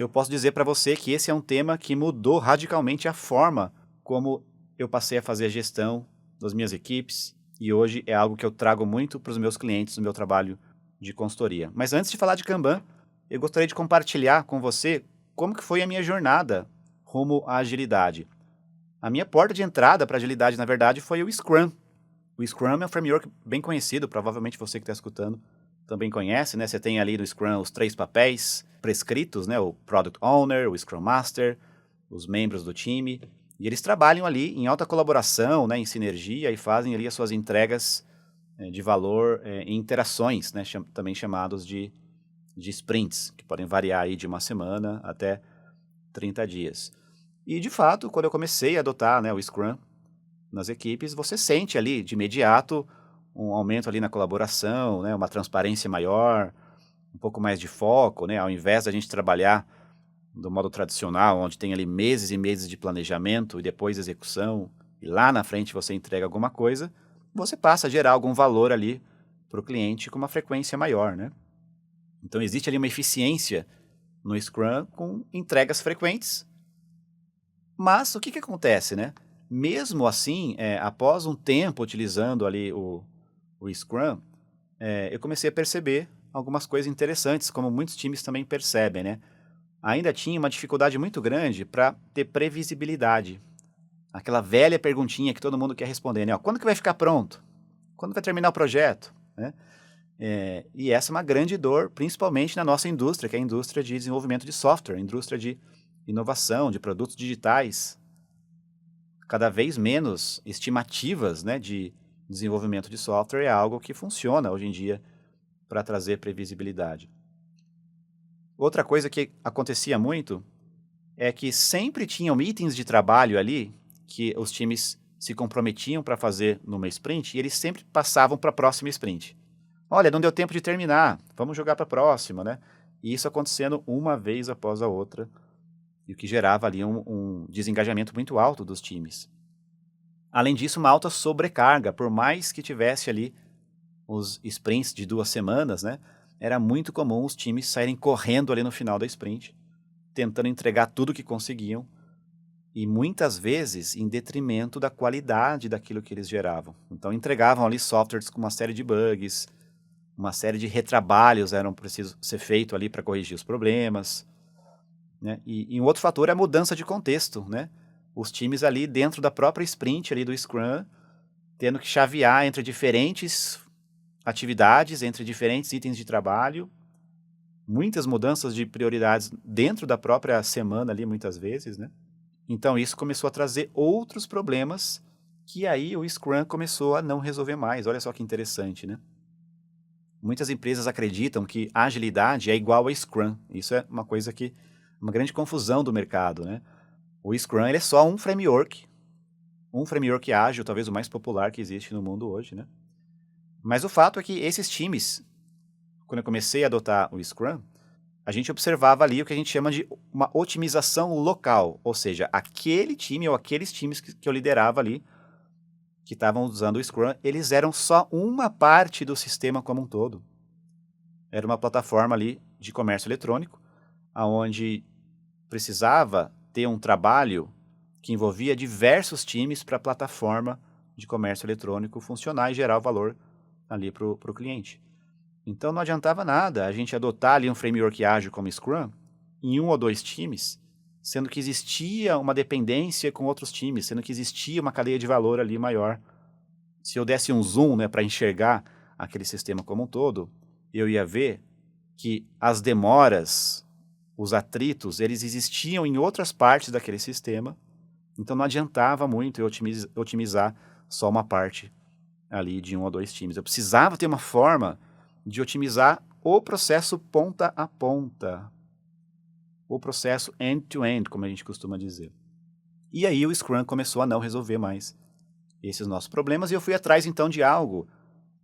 eu posso dizer para você que esse é um tema que mudou radicalmente a forma como eu passei a fazer a gestão das minhas equipes e hoje é algo que eu trago muito para os meus clientes no meu trabalho de consultoria. Mas antes de falar de Kanban, eu gostaria de compartilhar com você como que foi a minha jornada rumo à agilidade. A minha porta de entrada para agilidade, na verdade, foi o Scrum. O Scrum é um framework bem conhecido, provavelmente você que está escutando também conhece, né? Você tem ali no Scrum os 3 papéis prescritos, né? O Product Owner, o Scrum Master, os membros do time. E eles trabalham ali em alta colaboração, né? Em sinergia e fazem ali as suas entregas de valor em interações, né? Também chamados de sprints, que podem variar aí de uma semana até 30 dias. E, de fato, quando eu comecei a adotar, né, o Scrum nas equipes, você sente ali, de imediato, um aumento ali na colaboração, né, uma transparência maior, um pouco mais de foco, né, ao invés da gente trabalhar do modo tradicional, onde tem ali meses e meses de planejamento e depois execução, e lá na frente você entrega alguma coisa, você passa a gerar algum valor ali para o cliente com uma frequência maior, né? Então existe ali uma eficiência no Scrum com entregas frequentes, mas o que acontece, né? Mesmo assim, após um tempo utilizando ali o Scrum, eu comecei a perceber algumas coisas interessantes, como muitos times também percebem, né? Ainda tinha uma dificuldade muito grande para ter previsibilidade. Aquela velha perguntinha que todo mundo quer responder, né? Ó, quando que vai ficar pronto? Quando vai terminar o projeto? Né? E essa é uma grande dor, principalmente na nossa indústria, que é a indústria de desenvolvimento de software, a indústria de inovação, de produtos digitais. Cada vez menos estimativas, né, de desenvolvimento de software é algo que funciona hoje em dia para trazer previsibilidade. Outra coisa que acontecia muito é que sempre tinham itens de trabalho ali que os times se comprometiam para fazer numa sprint e eles sempre passavam para a próxima sprint. Olha, não deu tempo de terminar, vamos jogar para a próxima, né? E isso acontecendo uma vez após a outra, e o que gerava ali um desengajamento muito alto dos times. Além disso, uma alta sobrecarga, por mais que tivesse ali os sprints de 2 semanas, né? Era muito comum os times saírem correndo ali no final da sprint, tentando entregar tudo que conseguiam, e muitas vezes em detrimento da qualidade daquilo que eles geravam. Então entregavam ali softwares com uma série de bugs, uma série de retrabalhos eram precisos ser feito ali para corrigir os problemas, né? E um outro fator é a mudança de contexto, né? Os times ali dentro da própria sprint ali do Scrum, tendo que chavear entre diferentes atividades, entre diferentes itens de trabalho, muitas mudanças de prioridades dentro da própria semana ali muitas vezes, né? Então isso começou a trazer outros problemas que aí o Scrum começou a não resolver mais. Olha só que interessante, né? Muitas empresas acreditam que a agilidade é igual a Scrum. Isso é uma coisa que uma grande confusão do mercado, né? O Scrum ele é só um framework ágil, talvez o mais popular que existe no mundo hoje, né? Mas o fato é que esses times, quando eu comecei a adotar o Scrum, a gente observava ali o que a gente chama de uma otimização local, ou seja, aquele time ou aqueles times que eu liderava ali, que estavam usando o Scrum, eles eram só uma parte do sistema como um todo. Era uma plataforma ali de comércio eletrônico, onde precisava ter um trabalho que envolvia diversos times para a plataforma de comércio eletrônico funcionar e gerar o valor ali para o cliente. Então não adiantava nada a gente adotar ali um framework ágil como Scrum em 1 ou 2 times, sendo que existia uma dependência com outros times, sendo que existia uma cadeia de valor ali maior. Se eu desse um zoom, né, para enxergar aquele sistema como um todo, eu ia ver que as demoras, os atritos, eles existiam em outras partes daquele sistema, então não adiantava muito eu otimizar só uma parte ali de 1 ou 2 times. Eu precisava ter uma forma de otimizar o processo ponta a ponta, o processo end-to-end, como a gente costuma dizer. E aí o Scrum começou a não resolver mais esses nossos problemas e eu fui atrás então de algo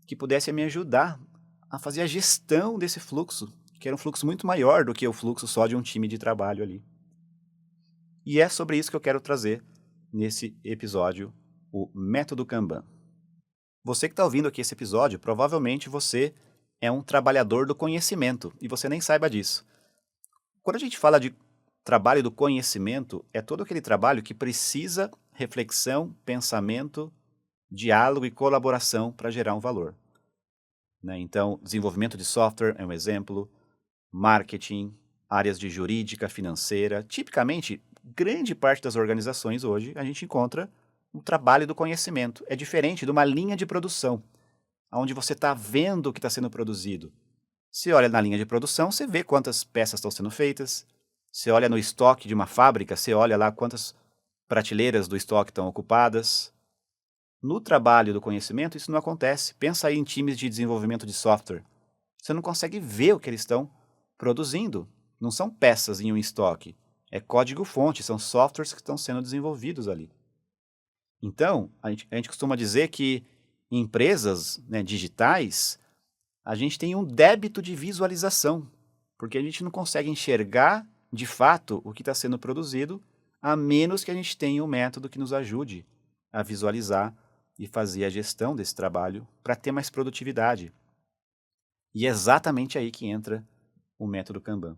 que pudesse me ajudar a fazer a gestão desse fluxo, que era um fluxo muito maior do que o fluxo só de um time de trabalho ali. E é sobre isso que eu quero trazer nesse episódio, o método Kanban. Você que está ouvindo aqui esse episódio, provavelmente você é um trabalhador do conhecimento e você nem saiba disso. Quando a gente fala de trabalho do conhecimento é todo aquele trabalho que precisa reflexão, pensamento, diálogo e colaboração para gerar um valor, né? Então, desenvolvimento de software é um exemplo, marketing, áreas de jurídica, financeira. Tipicamente, grande parte das organizações hoje, a gente encontra o trabalho do conhecimento. É diferente de uma linha de produção, onde você está vendo o que está sendo produzido. Você olha na linha de produção, você vê quantas peças estão sendo feitas. Você olha no estoque de uma fábrica, você olha lá quantas prateleiras do estoque estão ocupadas. No trabalho do conhecimento, isso não acontece. Pensa aí em times de desenvolvimento de software. Você não consegue ver o que eles estão produzindo. Não são peças em um estoque. É código-fonte, são softwares que estão sendo desenvolvidos ali. Então, a gente costuma dizer que em empresas, né, digitais, a gente tem um débito de visualização, porque a gente não consegue enxergar de fato o que está sendo produzido, a menos que a gente tenha um método que nos ajude a visualizar e fazer a gestão desse trabalho para ter mais produtividade. E é exatamente aí que entra o método Kanban.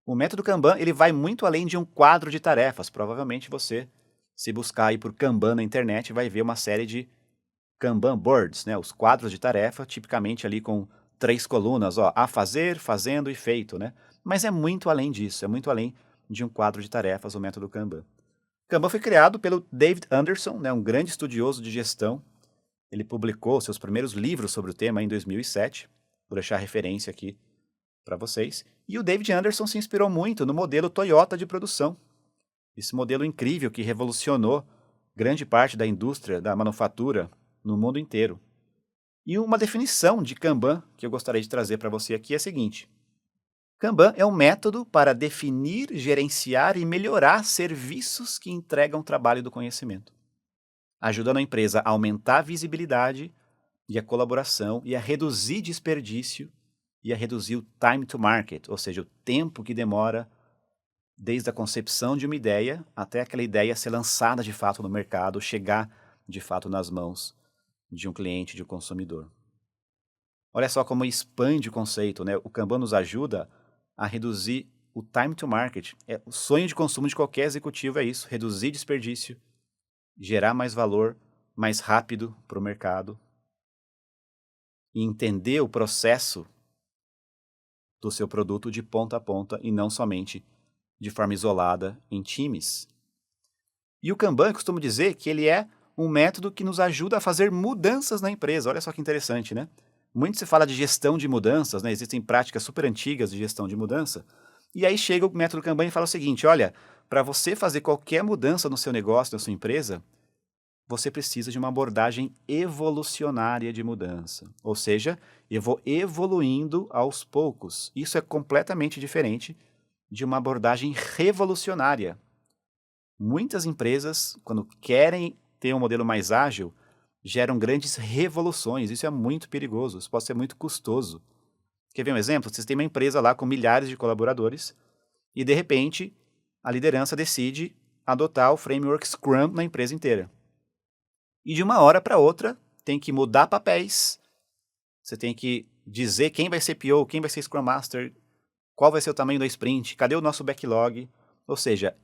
O método Kanban ele vai muito além de um quadro de tarefas. Provavelmente você, se buscar aí por Kanban na internet, vai ver uma série de Kanban boards, né? Os quadros de tarefa, tipicamente ali com 3 colunas, ó, a fazer, fazendo e feito, né? Mas é muito além disso, é muito além de um quadro de tarefas, o método Kanban. Kanban foi criado pelo David Anderson, né, um grande estudioso de gestão. Ele publicou seus primeiros livros sobre o tema em 2007, vou deixar a referência aqui para vocês. E o David Anderson se inspirou muito no modelo Toyota de produção. Esse modelo incrível que revolucionou grande parte da indústria da manufatura no mundo inteiro. E uma definição de Kanban que eu gostaria de trazer para você aqui é a seguinte: Kanban é um método para definir, gerenciar e melhorar serviços que entregam trabalho do conhecimento, ajudando a empresa a aumentar a visibilidade e a colaboração e a reduzir desperdício e a reduzir o time to market, ou seja, o tempo que demora desde a concepção de uma ideia até aquela ideia ser lançada de fato no mercado, chegar de fato nas mãos de um cliente, de um consumidor. Olha só como expande o conceito, né? O Kanban nos ajuda a reduzir o time to market. O sonho de consumo de qualquer executivo é isso, reduzir desperdício, gerar mais valor, mais rápido para o mercado e entender o processo do seu produto de ponta a ponta e não somente de forma isolada em times. E o Kanban, eu costumo dizer que ele é um método que nos ajuda a fazer mudanças na empresa. Olha só que interessante, né? Muito se fala de gestão de mudanças, né? Existem práticas super antigas de gestão de mudança. E aí chega o método Kanban e fala o seguinte: olha, para você fazer qualquer mudança no seu negócio, na sua empresa, você precisa de uma abordagem evolucionária de mudança. Ou seja, eu vou evoluindo aos poucos. Isso é completamente diferente de uma abordagem revolucionária. Muitas empresas, quando querem ter um modelo mais ágil, geram grandes revoluções. Isso é muito perigoso, isso pode ser muito custoso. Quer ver um exemplo? Vocês têm uma empresa lá com milhares de colaboradores e, de repente, a liderança decide adotar o framework Scrum na empresa inteira. E de uma hora para outra, tem que mudar papéis, você tem que dizer quem vai ser PO, quem vai ser Scrum Master, qual vai ser o tamanho da sprint, cadê o nosso backlog. Ou seja,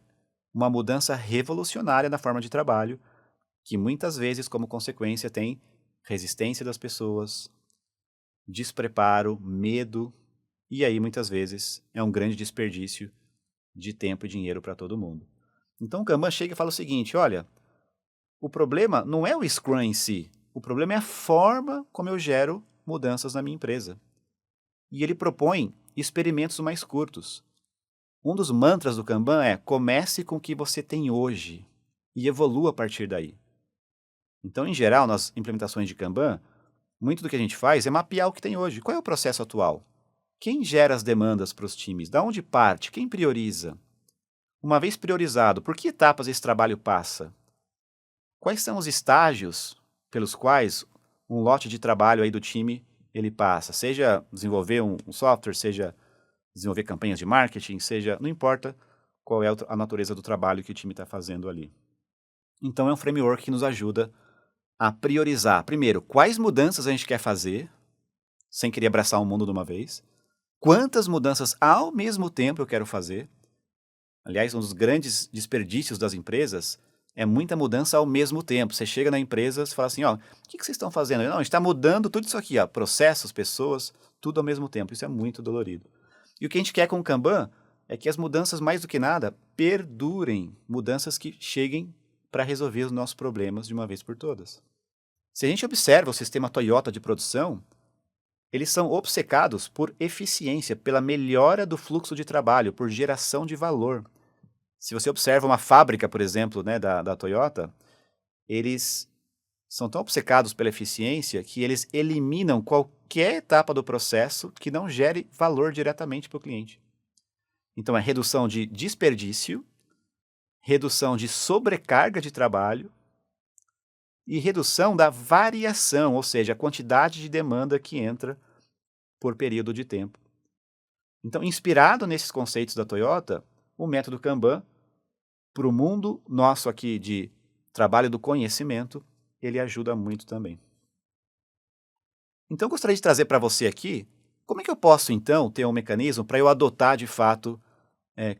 uma mudança revolucionária na forma de trabalho, que muitas vezes, como consequência, tem resistência das pessoas, despreparo, medo, e aí muitas vezes é um grande desperdício de tempo e dinheiro para todo mundo. Então o Kanban chega e fala o seguinte: olha, o problema não é o Scrum em si, o problema é a forma como eu gero mudanças na minha empresa. E ele propõe experimentos mais curtos. Um dos mantras do Kanban é: comece com o que você tem hoje e evolua a partir daí. Então, em geral, nas implementações de Kanban, muito do que a gente faz é mapear o que tem hoje. Qual é o processo atual? Quem gera as demandas para os times? Da onde parte? Quem prioriza? Uma vez priorizado, por que etapas esse trabalho passa? Quais são os estágios pelos quais um lote de trabalho aí do time ele passa? Seja desenvolver um software, seja desenvolver campanhas de marketing, seja, não importa qual é a natureza do trabalho que o time está fazendo ali. Então é um framework que nos ajuda a priorizar, primeiro, quais mudanças a gente quer fazer, sem querer abraçar o mundo de uma vez, quantas mudanças ao mesmo tempo eu quero fazer, Aliás, um dos grandes desperdícios das empresas é muita mudança ao mesmo tempo. Você chega na empresa e fala assim, ó, o que vocês estão fazendo? Não, a gente está mudando tudo isso aqui, ó, processos, pessoas, tudo ao mesmo tempo. Isso é muito dolorido. E o que a gente quer com o Kanban é que as mudanças, mais do que nada, perdurem. Mudanças que cheguem para resolver os nossos problemas de uma vez por todas. Se a gente observa o sistema Toyota de produção, eles são obcecados por eficiência, pela melhora do fluxo de trabalho, por geração de valor. Se você observa uma fábrica, por exemplo, né, da Toyota, eles são tão obcecados pela eficiência que eles eliminam qualquer etapa do processo que não gere valor diretamente para o cliente. Então, é redução de desperdício, redução de sobrecarga de trabalho e redução da variação, ou seja, a quantidade de demanda que entra por período de tempo. Então, inspirado nesses conceitos da Toyota, o método Kanban, para o mundo nosso aqui de trabalho do conhecimento, ele ajuda muito também. Então, eu gostaria de trazer para você aqui, como é que eu posso, então, ter um mecanismo para eu adotar, de fato,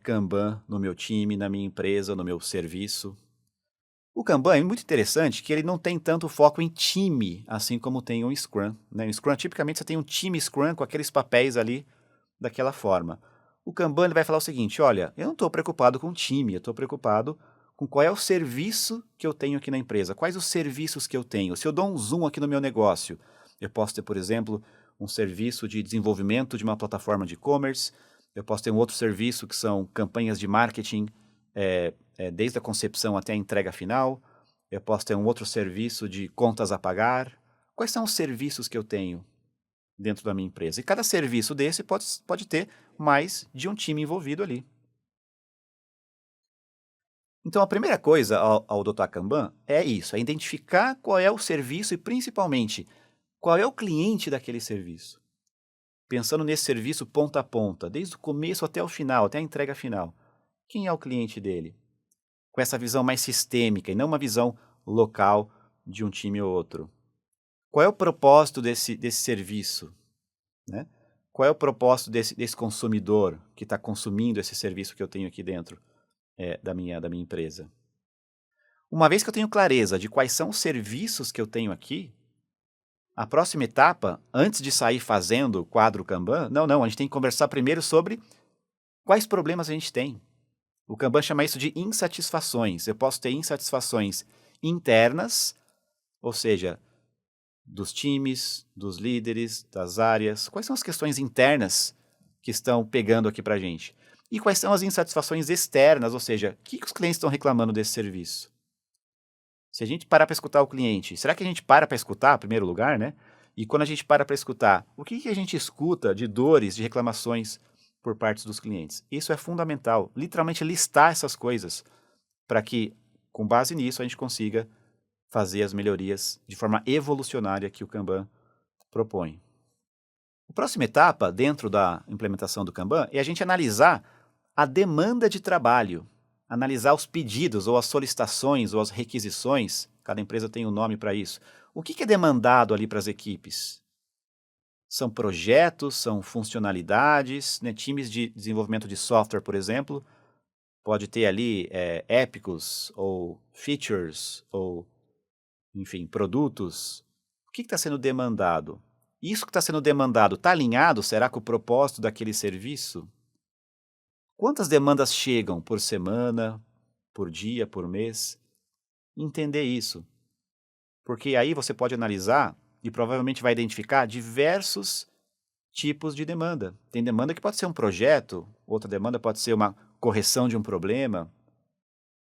Kanban no meu time, na minha empresa, no meu serviço. O Kanban é muito interessante que ele não tem tanto foco em time, assim como tem o Scrum. Né? O Scrum, tipicamente, você tem um time Scrum com aqueles papéis ali daquela forma. O Kanban ele vai falar o seguinte, olha, eu não estou preocupado com o time, eu estou preocupado com qual é o serviço que eu tenho aqui na empresa, quais os serviços que eu tenho. Se eu dou um zoom aqui no meu negócio, eu posso ter, por exemplo, um serviço de desenvolvimento de uma plataforma de e-commerce, eu posso ter um outro serviço que são campanhas de marketing, desde a concepção até a entrega final, eu posso ter um outro serviço de contas a pagar. Quais são os serviços que eu tenho dentro da minha empresa? E cada serviço desse pode ter mais de um time envolvido ali. Então, a primeira coisa ao adotar Kanban é isso, é identificar qual é o serviço e, principalmente, qual é o cliente daquele serviço. Pensando nesse serviço ponta a ponta, desde o começo até o final, até a entrega final. Quem é o cliente dele? Com essa visão mais sistêmica e não uma visão local de um time ou outro. Qual é o propósito desse serviço? Né? Qual é o propósito desse consumidor que está consumindo esse serviço que eu tenho aqui dentro da minha empresa? Uma vez que eu tenho clareza de quais são os serviços que eu tenho aqui, a próxima etapa, antes de sair fazendo o quadro Kanban, não, a gente tem que conversar primeiro sobre quais problemas a gente tem. O Kanban chama isso de insatisfações. Eu posso ter insatisfações internas, ou seja, dos times, dos líderes, das áreas. Quais são as questões internas que estão pegando aqui para a gente? E quais são as insatisfações externas, ou seja, o que os clientes estão reclamando desse serviço? Se a gente parar para escutar o cliente, será que a gente para escutar, em primeiro lugar, né? E quando a gente para escutar, o que a gente escuta de dores, de reclamações por parte dos clientes? Isso é fundamental, literalmente listar essas coisas, para que, com base nisso, a gente consiga fazer as melhorias de forma evolucionária que o Kanban propõe. A próxima etapa, dentro da implementação do Kanban, é a gente analisar a demanda de trabalho, analisar os pedidos, ou as solicitações, ou as requisições, cada empresa tem um nome para isso. O que é demandado ali para as equipes? São projetos, são funcionalidades, né? Times de desenvolvimento de software, por exemplo, pode ter ali épicos, ou features, ou, enfim, produtos. O que está sendo demandado? Isso que está sendo demandado está alinhado, será, com o propósito daquele serviço? Quantas demandas chegam por semana, por dia, por mês? Entender isso. Porque aí você pode analisar e provavelmente vai identificar diversos tipos de demanda. Tem demanda que pode ser um projeto, outra demanda pode ser uma correção de um problema,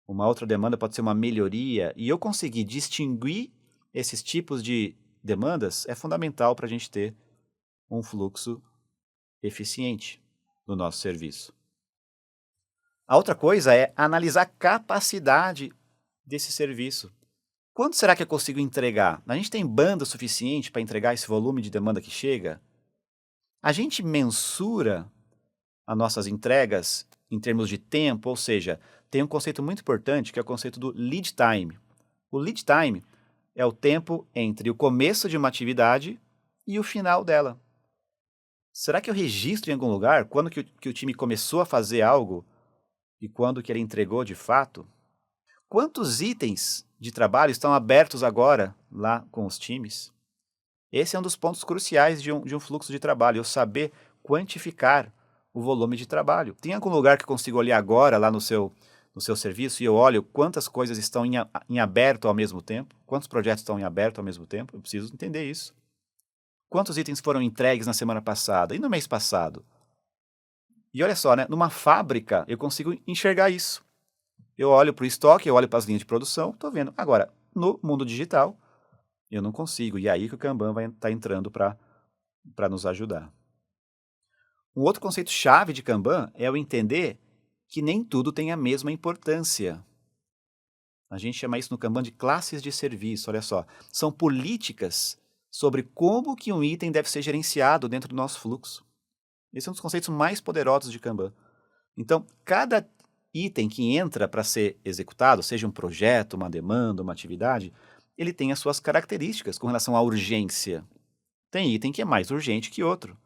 uma outra demanda pode ser uma melhoria. E eu conseguir distinguir esses tipos de demandas é fundamental para a gente ter um fluxo eficiente no nosso serviço. A outra coisa é analisar a capacidade desse serviço. Quanto será que eu consigo entregar? A gente tem banda suficiente para entregar esse volume de demanda que chega? A gente mensura as nossas entregas em termos de tempo, ou seja, tem um conceito muito importante que é o conceito do lead time. O lead time é o tempo entre o começo de uma atividade e o final dela. Será que eu registro em algum lugar quando que o time começou a fazer algo e quando que ele entregou de fato. Quantos itens de trabalho estão abertos agora lá com os times? Esse é um dos pontos cruciais de um fluxo de trabalho, eu saber quantificar o volume de trabalho. Tem algum lugar que eu consigo olhar agora lá no seu serviço e eu olho quantas coisas estão em aberto ao mesmo tempo? Quantos projetos estão em aberto ao mesmo tempo? Eu preciso entender isso. Quantos itens foram entregues na semana passada e no mês passado? E olha só, né? Numa fábrica eu consigo enxergar isso. Eu olho para o estoque, eu olho para as linhas de produção, estou vendo. Agora, no mundo digital, eu não consigo. E é aí que o Kanban vai estar entrando para nos ajudar. Um outro conceito chave de Kanban é o entender que nem tudo tem a mesma importância. A gente chama isso no Kanban de classes de serviço, olha só. São políticas sobre como que um item deve ser gerenciado dentro do nosso fluxo. Esse é um dos conceitos mais poderosos de Kanban. Então, cada item que entra para ser executado, seja um projeto, uma demanda, uma atividade, ele tem as suas características com relação à urgência. Tem item que é mais urgente que outro.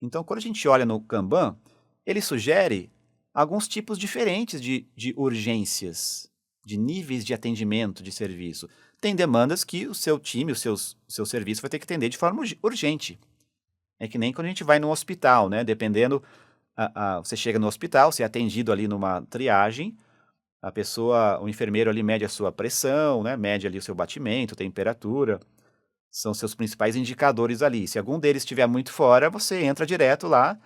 Então, quando a gente olha no Kanban, ele sugere alguns tipos diferentes de urgências, de níveis de atendimento de serviço. Tem demandas que o seu time, o seu serviço vai ter que atender de forma urgente. É que nem quando a gente vai no hospital, né? Dependendo, você chega no hospital, você é atendido ali numa triagem, o enfermeiro ali mede a sua pressão, né? Mede ali o seu batimento, temperatura, são seus principais indicadores ali. Se algum deles estiver muito fora, você entra direto lá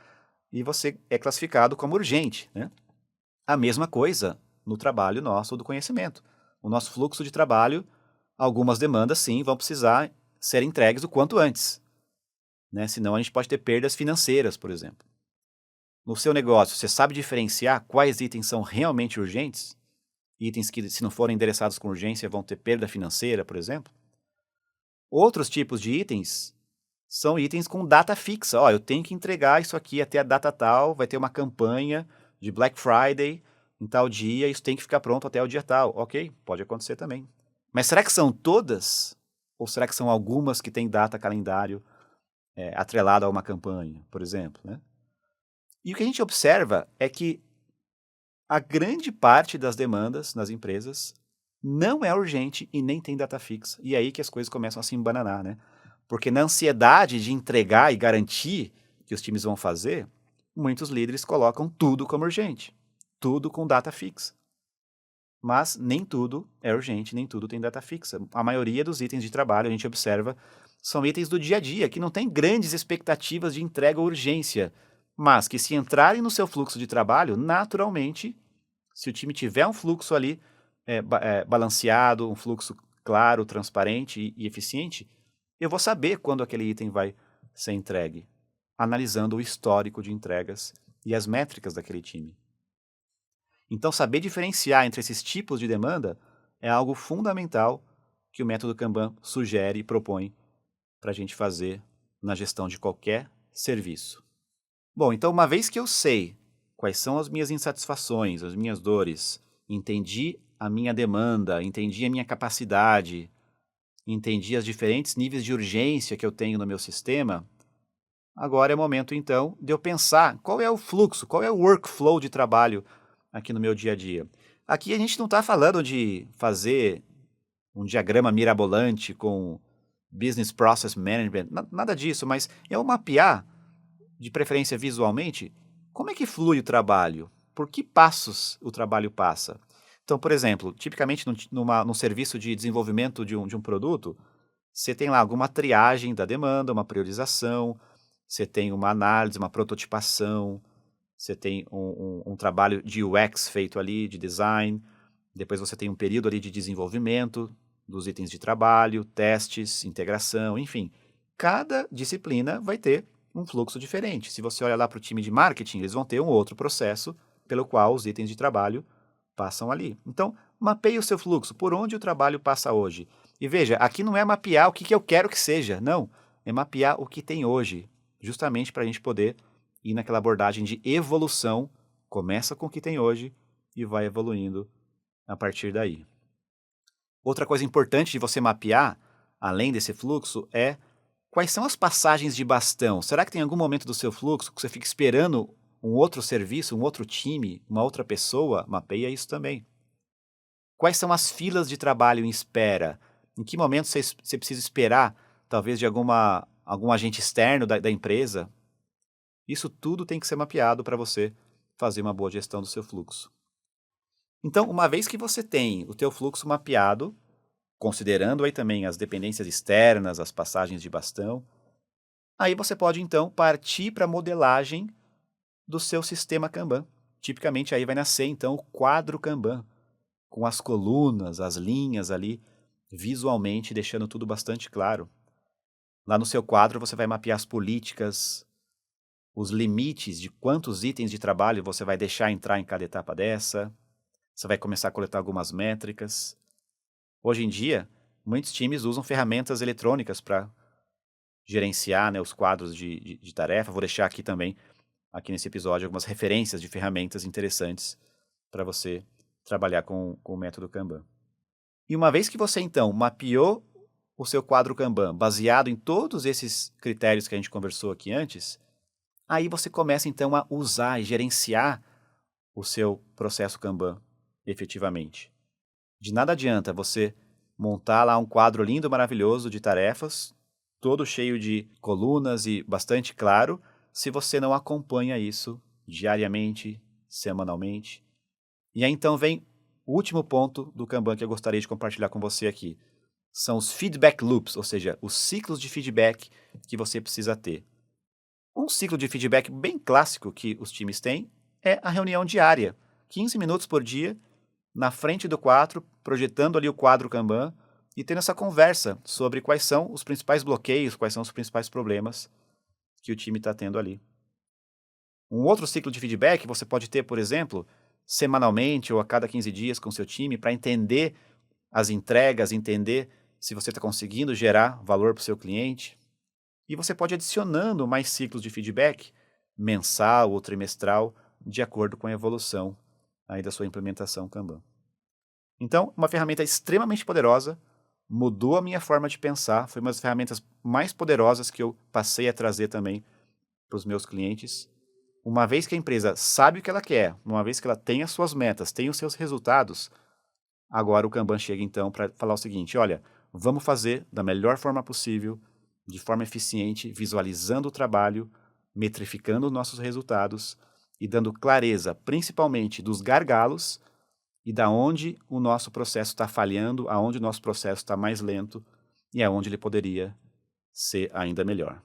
e você é classificado como urgente, né? A mesma coisa no trabalho nosso do conhecimento. O nosso fluxo de trabalho, algumas demandas sim vão precisar ser entregues o quanto antes, né? Senão a gente pode ter perdas financeiras, por exemplo. No seu negócio, você sabe diferenciar quais itens são realmente urgentes? Itens que, se não forem endereçados com urgência, vão ter perda financeira, por exemplo? Outros tipos de itens são itens com data fixa. Ó, eu tenho que entregar isso aqui até a data tal, vai ter uma campanha de Black Friday em tal dia, isso tem que ficar pronto até o dia tal. Ok, pode acontecer também. Mas será que são todas? Ou será que são algumas que têm data calendário atrelada a uma campanha, por exemplo, né? E o que a gente observa é que a grande parte das demandas nas empresas não é urgente e nem tem data fixa. E é aí que as coisas começam a se embananar, né? Porque na ansiedade de entregar e garantir que os times vão fazer, muitos líderes colocam tudo como urgente, tudo com data fixa. Mas nem tudo é urgente, nem tudo tem data fixa. A maioria dos itens de trabalho, a gente observa, são itens do dia a dia, que não tem grandes expectativas de entrega ou urgência, mas que se entrarem no seu fluxo de trabalho, naturalmente, se o time tiver um fluxo ali balanceado, um fluxo claro, transparente e eficiente, eu vou saber quando aquele item vai ser entregue, analisando o histórico de entregas e as métricas daquele time. Então, saber diferenciar entre esses tipos de demanda é algo fundamental que o método Kanban sugere e propõe para a gente fazer na gestão de qualquer serviço. Bom, então uma vez que eu sei quais são as minhas insatisfações, as minhas dores, entendi a minha demanda, entendi a minha capacidade, entendi os diferentes níveis de urgência que eu tenho no meu sistema, agora é o momento então de eu pensar qual é o fluxo, qual é o workflow de trabalho aqui no meu dia a dia. Aqui a gente não está falando de fazer um diagrama mirabolante com Business Process Management, nada disso, mas eu mapear, de preferência visualmente, como é que flui o trabalho, por que passos o trabalho passa. Então, por exemplo, tipicamente num serviço de desenvolvimento de um produto, você tem lá alguma triagem da demanda, uma priorização, você tem uma análise, uma prototipação, você tem um trabalho de UX feito ali, de design, depois você tem um período ali de desenvolvimento dos itens de trabalho, testes, integração, enfim. Cada disciplina vai ter um fluxo diferente. Se você olha lá para o time de marketing, eles vão ter um outro processo pelo qual os itens de trabalho passam ali. Então, mapeie o seu fluxo, por onde o trabalho passa hoje. E veja, aqui não é mapear o que eu quero que seja, não. É mapear o que tem hoje, justamente para a gente poder ir naquela abordagem de evolução. Começa com o que tem hoje e vai evoluindo a partir daí. Outra coisa importante de você mapear, além desse fluxo, é quais são as passagens de bastão. Será que tem algum momento do seu fluxo que você fica esperando um outro serviço, um outro time, uma outra pessoa, mapeia isso também. Quais são as filas de trabalho em espera? Em que momento você precisa esperar, talvez, de algum agente externo da empresa? Isso tudo tem que ser mapeado para você fazer uma boa gestão do seu fluxo. Então, uma vez que você tem o teu fluxo mapeado, considerando aí também as dependências externas, as passagens de bastão, aí você pode então partir para a modelagem do seu sistema Kanban. Tipicamente aí vai nascer então o quadro Kanban, com as colunas, as linhas ali, visualmente deixando tudo bastante claro. Lá no seu quadro você vai mapear as políticas, os limites de quantos itens de trabalho você vai deixar entrar em cada etapa dessa. Você vai começar a coletar algumas métricas. Hoje em dia, muitos times usam ferramentas eletrônicas para gerenciar, né, os quadros de tarefa. Vou deixar aqui também, aqui nesse episódio, algumas referências de ferramentas interessantes para você trabalhar com o método Kanban. E uma vez que você, então, mapeou o seu quadro Kanban baseado em todos esses critérios que a gente conversou aqui antes, aí você começa, então, a usar e gerenciar o seu processo Kanban efetivamente. De nada adianta você montar lá um quadro lindo, maravilhoso de tarefas, todo cheio de colunas e bastante claro, se você não acompanha isso diariamente, semanalmente. E aí então vem o último ponto do Kanban que eu gostaria de compartilhar com você aqui. São os feedback loops, ou seja, os ciclos de feedback que você precisa ter. Um ciclo de feedback bem clássico que os times têm é a reunião diária, 15 minutos por dia, na frente do quadro, projetando ali o quadro Kanban e tendo essa conversa sobre quais são os principais bloqueios, quais são os principais problemas que o time está tendo ali. Um outro ciclo de feedback você pode ter, por exemplo, semanalmente ou a cada 15 dias com seu time para entender as entregas, entender se você está conseguindo gerar valor para o seu cliente. E você pode ir adicionando mais ciclos de feedback, mensal ou trimestral, de acordo com a evolução aí da sua implementação Kanban. Então, uma ferramenta extremamente poderosa, mudou a minha forma de pensar, foi uma das ferramentas mais poderosas que eu passei a trazer também para os meus clientes. Uma vez que a empresa sabe o que ela quer, uma vez que ela tem as suas metas, tem os seus resultados, agora o Kanban chega então para falar o seguinte: olha, vamos fazer da melhor forma possível, de forma eficiente, visualizando o trabalho, metrificando os nossos resultados e dando clareza, principalmente dos gargalos e da onde o nosso processo está falhando, aonde o nosso processo está mais lento e aonde ele poderia ser ainda melhor.